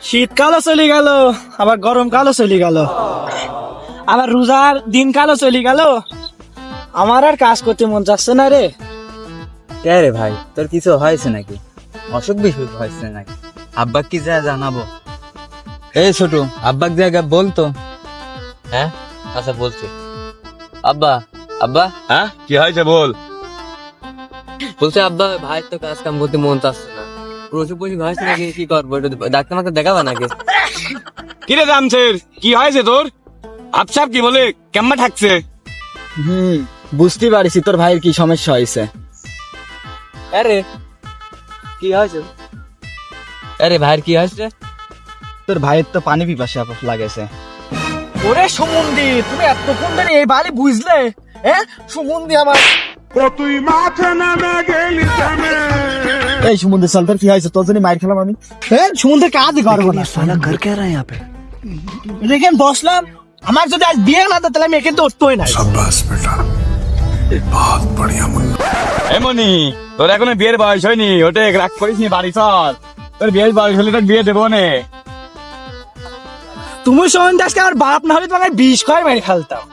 শীতকালও চলে গেল, আবার গরমকালও চলে গেল, আবার রোজার দিনকালও চলে গেল। আমার আর কাজ করতে মন যাচ্ছে না রে। কে রে ভাই, তোর কিছু হয়েছে নাকি? অসুখ বিসুখ হয়েছে নাকি? আব্বা কি যা জানাবো? এই ছোট, আব্বাক জায়গা বলতো। হ্যাঁ আচ্ছা বলছি। আব্বা আব্বা হ্যাঁ, কি হয়েছে বল। বলছে আব্বা ভাই তো কাজ কাম করতে মন চাচ্ছে না, প্রচুর প্রচুর হয়েছে নাকি, কি করবো একটু ডাক্তার মাকে দেখাবা নাকি? কিরে রামছের, কি হয়েছে তোর? আপসাপ কি বলে কেমন থাকছে? বুঝতে পারিছি তোর ভাইয়ের কি সমস্যা হয়েছে। আরে কি হয়েছে? আরে ভাইয়ের কি হয়েছে? তোর ভাইয়ের তো পানি পিপাসা লাগেছে। ওরে সুমন্দি, তুমি এতক্ষণ ধরে এই বাড়ি বুঝলে? হ্যাঁ সুমন্দি আমার। এই সুমন্দির সাল, তোর কি হয়েছে? তোর জন্য মাইর খেলাম আমি। হ্যাঁ সুমন্দির কাজই করবো না। রেখে বসলাম, আমার যদি আজ বিয়ে না হতো তাহলে আমি এখানে তো উঠতোই না। এমনি তোর এখনো বিয়ের বয়স হয়নি, ওটা রাগ করিস নি, বাড়ি চল। তোর বিয়ের বয়স হলে তোর বিয়ে দেবো নে। তুমি সুমন্দি আজকে আমার বাপ না হলে তোমাকে 20 করে মেরে ফেলতাম।